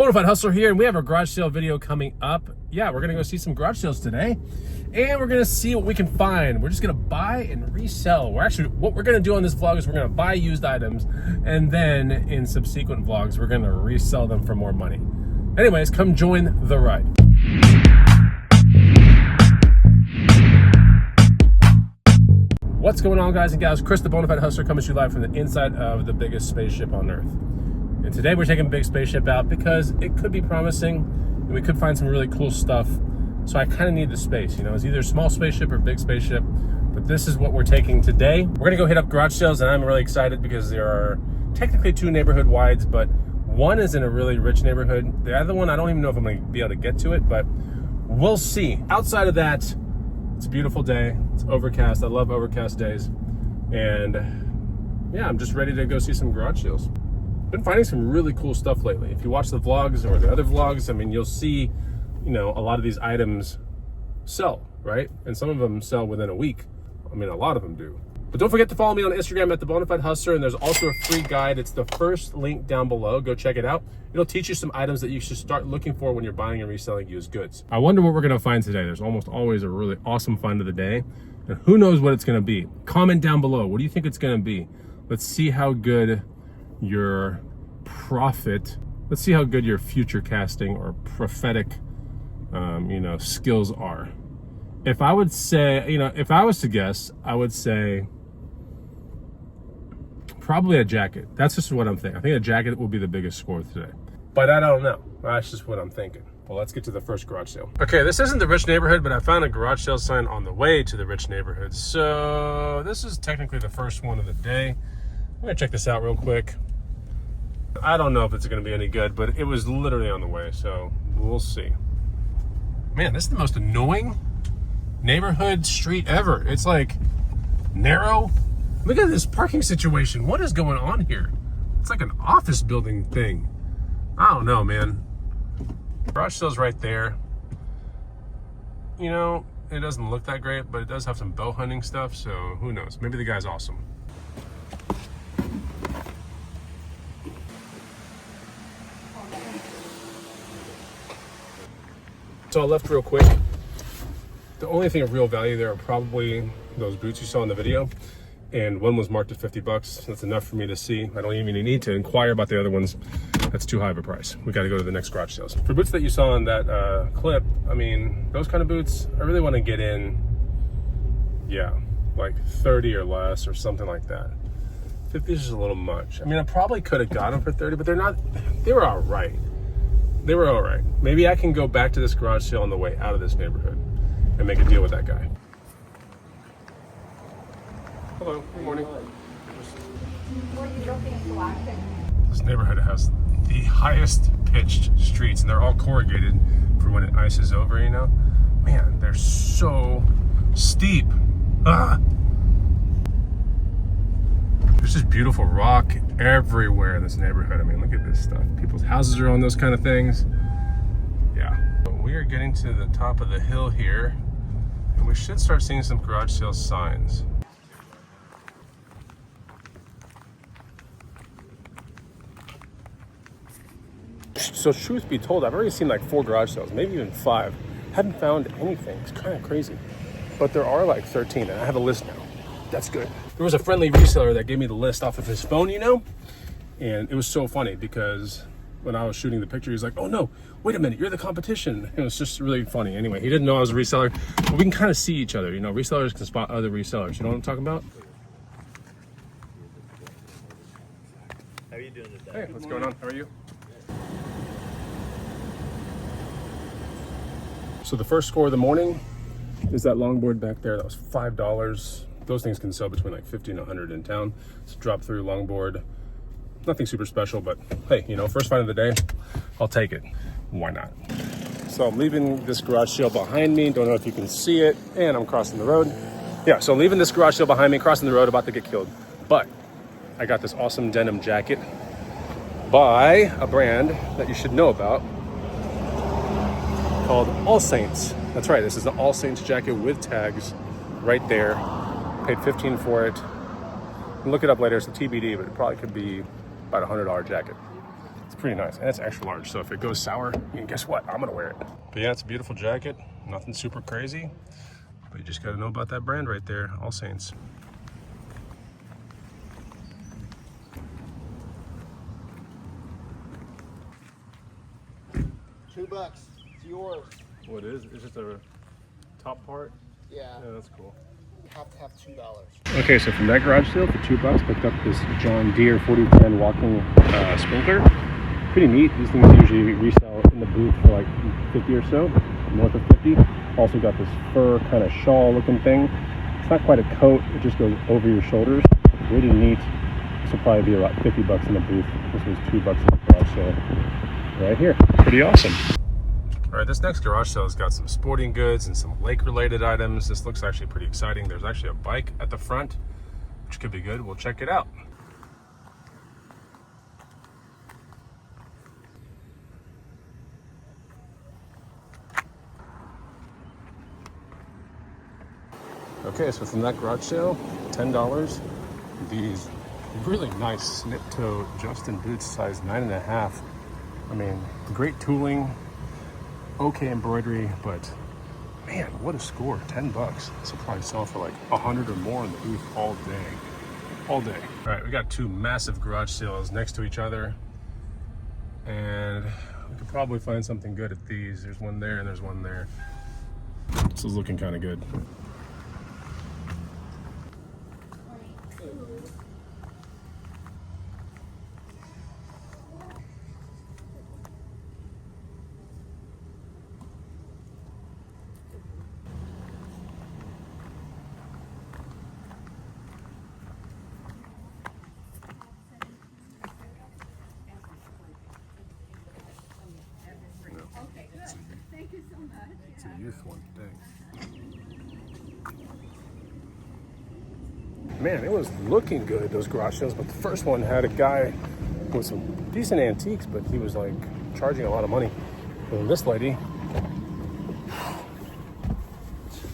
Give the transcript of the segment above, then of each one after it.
Bonafide Hustler here, and we have a garage sale video coming up. Yeah, we're gonna go see some garage sales today, and we're gonna see what we can find. We're just gonna buy and resell. What we're gonna do on this vlog is we're gonna buy used items, and then in subsequent vlogs, we're gonna resell them for more money. Anyways, come join the ride. What's going on, guys and gals? Chris, the Bonafide Hustler, coming to you live from the inside of the biggest spaceship on Earth. And today we're taking a big spaceship out because it could be promising and we could find some really cool stuff. So I kind of need the space, you know, it's either a small spaceship or big spaceship, but this is what we're taking today. We're gonna go hit up garage sales, and I'm really excited because there are technically two neighborhood wides, but one is in a really rich neighborhood. The other one, I don't even know if I'm gonna be able to get to it, but we'll see. Outside of that, it's a beautiful day. It's overcast. I love overcast days. And yeah, I'm just ready to go see some garage sales. Been finding some really cool stuff lately. If you watch the vlogs or the other vlogs, I mean, you'll see, you know, a lot of these items sell, right? And some of them sell within a week. I mean, a lot of them do. But don't forget to follow me on Instagram at the Bonafide Hustler, and there's also a free guide. It's the first link down below. Go check it out. It'll teach you some items that you should start looking for when you're buying and reselling used goods. I wonder what we're gonna find today. There's almost always a really awesome find of the day, and who knows what it's gonna be. Comment down below. What do you think it's gonna be? Let's see how good your let's see how good your future casting or prophetic, you know, skills are. If I would say, you know, if I was to guess, I would say probably a jacket. That's just what I'm thinking. I think a jacket will be the biggest score today. But I don't know. That's just what I'm thinking. Well, let's get to the first garage sale. Okay, this isn't the rich neighborhood, but I found a garage sale sign on the way to the rich neighborhood. So this is technically the first one of the day. I'm gonna check this out real quick. I don't know if it's gonna be any good, but it was literally on the way, so we'll see. Man, this is the most annoying neighborhood street ever. It's like narrow. Look at this parking situation. What is going on here? It's like an office building thing. I don't know, man. Garage sale's right there. You know, it doesn't look that great, but it does have some bow hunting stuff, so who knows? Maybe the guy's awesome. So I left real quick. The only thing of real value there are probably those boots you saw in the video, and one was marked at 50 bucks. That's enough for me to see. I don't even need to inquire about the other ones. That's too high of a price. We got to go to the next garage sales. For boots that you saw in that clip, I mean, those kind of boots, I really want to get in, yeah, like 30 or less or something like that. 50 is just a little much. I mean, I probably could have got them for 30, but they were all right. They were all right. Maybe I can go back to this garage sale on the way out of this neighborhood and make a deal with that guy. Hello, good morning. This neighborhood has the highest pitched streets, and they're all corrugated for when it ices over, you know? Man, they're so steep. Ah! There's just beautiful rock everywhere in this neighborhood. I mean, look at this stuff. People's houses are on those kind of things. Yeah. But we are getting to the top of the hill here, and we should start seeing some garage sale signs. So truth be told, I've already seen like 4 garage sales, maybe even 5. Haven't found anything. It's kind of crazy. But there are like 13, and I have a list now. That's good. There was a friendly reseller that gave me the list off of his phone, you know? And it was so funny because when I was shooting the picture, he's like, oh no, wait a minute, you're the competition. It was just really funny. Anyway, he didn't know I was a reseller, but we can kind of see each other. You know, resellers can spot other resellers. You know what I'm talking about? How are you doing today? Hey, what's going on? How are you? So the first score of the morning is that longboard back there. That was $5. Those things can sell between like 50 and 100 in town. It's a drop through longboard. Nothing super special, but hey, you know, first find of the day, I'll take it. Why not? So I'm leaving this garage sale behind me. Don't know if you can see it. And I'm crossing the road. Yeah, so I'm leaving this garage sale behind me, crossing the road, about to get killed. But I got this awesome denim jacket by a brand that you should know about called All Saints. That's right, this is the All Saints jacket with tags right there. Paid $15 for it. You can look it up later, it's a TBD, but it probably could be about a $100 jacket. It's pretty nice, and it's extra large. So if it goes sour, guess what? I'm gonna wear it. But yeah, it's a beautiful jacket. Nothing super crazy, but you just gotta know about that brand right there, All Saints. $2. It's yours. What is? It's just a top part? Yeah. Yeah, that's cool. You have to have $2. Okay, so from that garage sale for $2, picked up this John Deere 4010 walking sprinkler. Pretty neat. These things usually resell in the booth for like 50 or so, north of 50. Also got this fur kind of shawl looking thing. It's not quite a coat, it just goes over your shoulders. Really neat. This will probably be about 50 bucks in the booth. This was $2 in the garage sale right here. Pretty awesome. All right, this next garage sale has got some sporting goods and some lake-related items. This looks actually pretty exciting. There's actually a bike at the front, which could be good. We'll check it out. Okay, so from that garage sale, $10. These really nice snip-toe Justin boots, size 9.5. I mean, great tooling, okay embroidery, but man, what a score! $10. This will probably sell for like 100 or more in the booth all day, all day. All right, we got two massive garage sales next to each other, and we could probably find something good at these. There's one there and there's one there. This is looking kind of good. Thank you so much. It's a youth one, dang. Man, it was looking good, those garage sales, but the first one had a guy with some decent antiques, but he was like charging a lot of money. And this lady,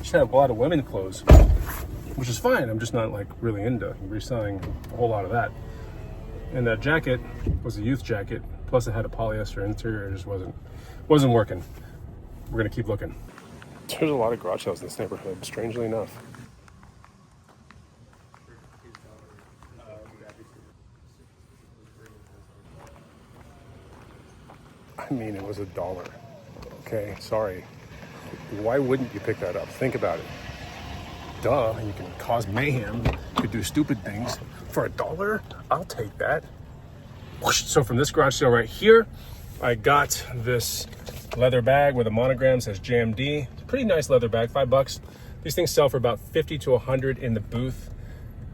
she had a lot of women's clothes, which is fine. I'm just not like really into reselling a whole lot of that. And that jacket was a youth jacket, plus it had a polyester interior. It just wasn't working. We're gonna keep looking. There's a lot of garage sales in this neighborhood, strangely enough. I mean, it was $1. Okay, sorry. Why wouldn't you pick that up? Think about it. Duh, you can cause mayhem. You could do stupid things. For $1, I'll take that. So from this garage sale right here, I got this leather bag with a monogram, says JMD. It's a pretty nice leather bag, $5. These things sell for about 50 to 100 in the booth.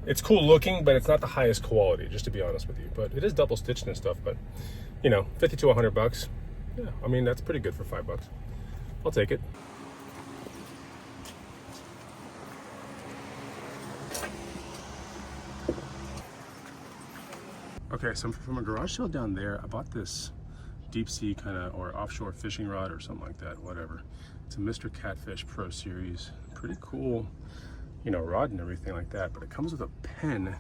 It's cool looking, but it's not the highest quality, just to be honest with you. But it is double stitched and stuff, but you know, 50 to 100 bucks. Yeah, I mean, that's pretty good for $5. I'll take it. Okay, so from a garage sale down there, I bought this deep sea kind of or offshore fishing rod or something like that, whatever. It's a Mr. Catfish Pro Series. Pretty cool, you know, rod and everything like that, but it comes with a pen.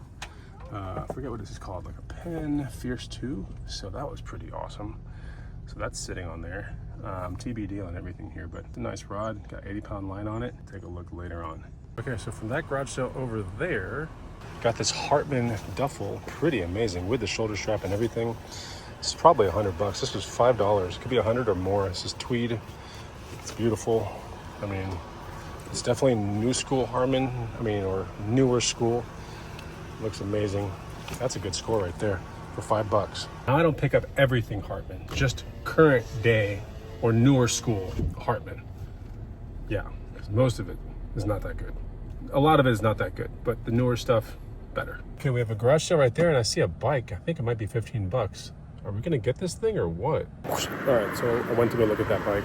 I forget what this is called, like a pen Fierce 2. So that was pretty awesome. So that's sitting on there. TBD on everything here, but it's a nice rod. Got 80-pound line on it. Take a look later on. Okay, so from that garage sale over there, got this Hartman duffel, pretty amazing with the shoulder strap and everything. This is probably $100. This was $5. Could be 100 or more. This is tweed. It's beautiful. I mean, it's definitely new school Hartman. I mean, or newer school. Looks amazing. That's a good score right there for $5. Now I don't pick up everything Hartman, just current day or newer school Hartman. Yeah, because most of it is not that good. A lot of it is not that good, but the newer stuff, better. Okay, we have a garage sale right there, and I see a bike. I think it might be 15 bucks. Are we gonna get this thing or what? All right, so I went to go look at that bike,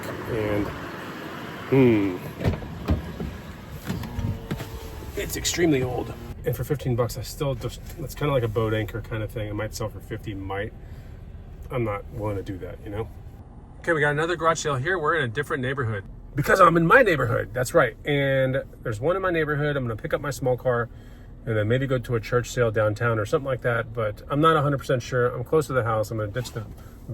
and it's extremely old. And for 15 bucks, I still just, it's kind of like a boat anchor kind of thing. It might sell for 50, might. I'm not willing to do that, you know? Okay, we got another garage sale here. We're in a different neighborhood because I'm in my neighborhood. That's right. And there's one in my neighborhood. I'm gonna pick up my small car and then maybe go to a church sale downtown or something like that. But I'm not 100% sure. I'm close to the house. I'm gonna ditch the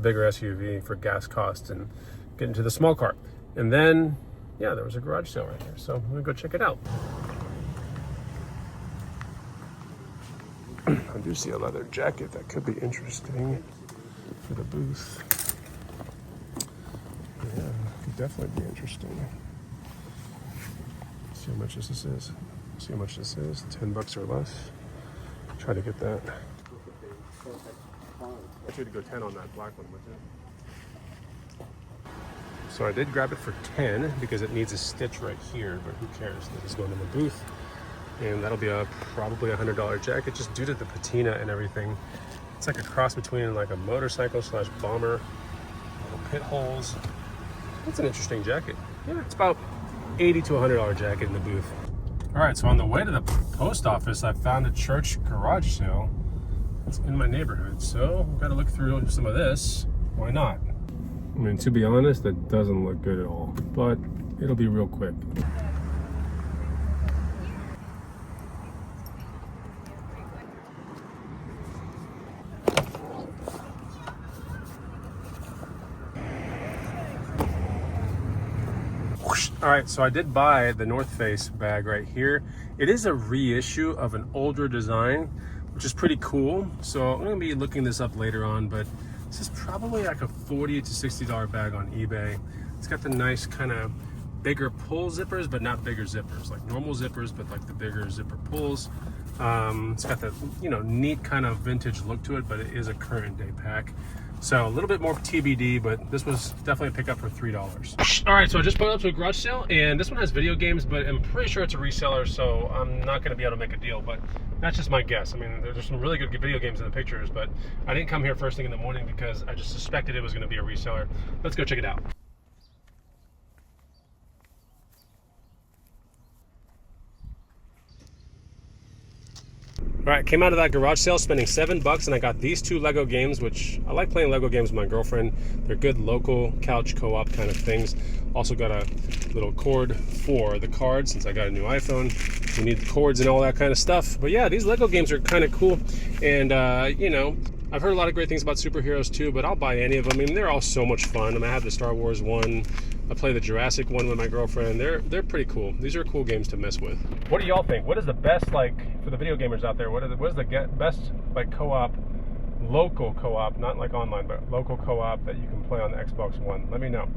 bigger SUV for gas costs and get into the small car. And then, yeah, there was a garage sale right here. So I'm gonna go check it out. I do see a leather jacket that could be interesting for the booth. Yeah, could definitely be interesting. See how much this is. See how much this is. $10 or less. Try to get that. I want you to go 10 on that black one, would you? So I did grab it for 10 because it needs a stitch right here, but who cares? This is going in the booth. And that'll be probably a $100 jacket just due to the patina and everything. It's like a cross between like a motorcycle / bomber, little pit holes. That's an interesting jacket. Yeah, it's about $80 to $100 jacket in the booth. All right, so on the way to the post office, I found a church garage sale. It's in my neighborhood, so we've got to look through some of this. Why not? I mean, to be honest, that doesn't look good at all, but it'll be real quick. All right, so I did buy the North Face bag right here. It is a reissue of an older design, which is pretty cool. So I'm gonna be looking this up later on, but this is probably like a $40 to $60 bag on eBay. It's got the nice kind of bigger pull zippers, but not bigger zippers, like normal zippers, but like the bigger zipper pulls. It's got that, you know, neat kind of vintage look to it, but it is a current day pack. So a little bit more TBD, but this was definitely a pickup for $3. All right, so I just put it up to a garage sale, and this one has video games, but I'm pretty sure it's a reseller, so I'm not gonna be able to make a deal, but that's just my guess. I mean, there's some really good video games in the pictures, but I didn't come here first thing in the morning because I just suspected it was gonna be a reseller. Let's go check it out. All right, came out of that garage sale spending $7, and I got these 2 Lego games, which I like playing Lego games with my girlfriend. They're good local couch co-op kind of things. Also got a little cord for the cards since I got a new iPhone. We need cords and all that kind of stuff. But yeah, these Lego games are kind of cool. And, you know, I've heard a lot of great things about superheroes too, but I'll buy any of them. I mean, they're all so much fun. I mean, I have the Star Wars one. I play the Jurassic one with my girlfriend. They're pretty cool. These are cool games to mess with. What do y'all think? What is the best, like, for the video gamers out there? What is the best, like, co-op, local co-op, not like online, but local co-op that you can play on the Xbox One? Let me know.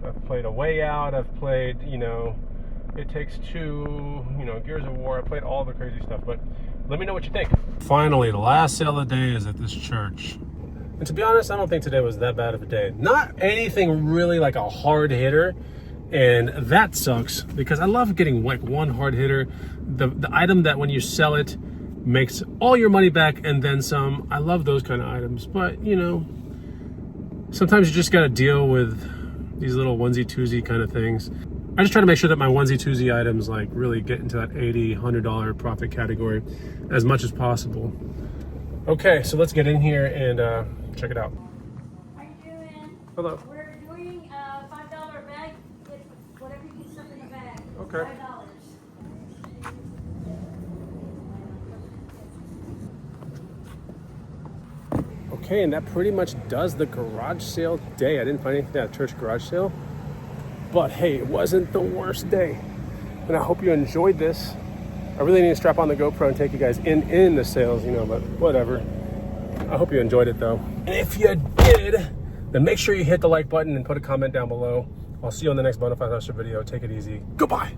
I've played A Way Out. I've played, you know, It Takes Two. You know, Gears of War. I played all the crazy stuff, but let me know what you think. Finally, the last sale of the day is at this church. And to be honest, I don't think today was that bad of a day. Not anything really like a hard hitter. And that sucks because I love getting like one hard hitter. The item that when you sell it makes all your money back and then some. I love those kind of items. But, you know, sometimes you just got to deal with these little onesie-twosie kind of things. I just try to make sure that my onesie-twosie items like really get into that $80, $100 profit category as much as possible. Okay, so let's get in here and check it out. How you doing? Hello. We're doing a $5 bag with whatever you can stuff in the bag. Okay. $5. Okay, and that pretty much does the garage sale day. I didn't find anything at church garage sale, but hey, it wasn't the worst day. And I hope you enjoyed this. I really need to strap on the GoPro and take you guys in the sales, you know, but whatever. I hope you enjoyed it though. And if you did, then make sure you hit the like button and put a comment down below. I'll see you on the next Bonafide Hustler video. Take it easy. Goodbye.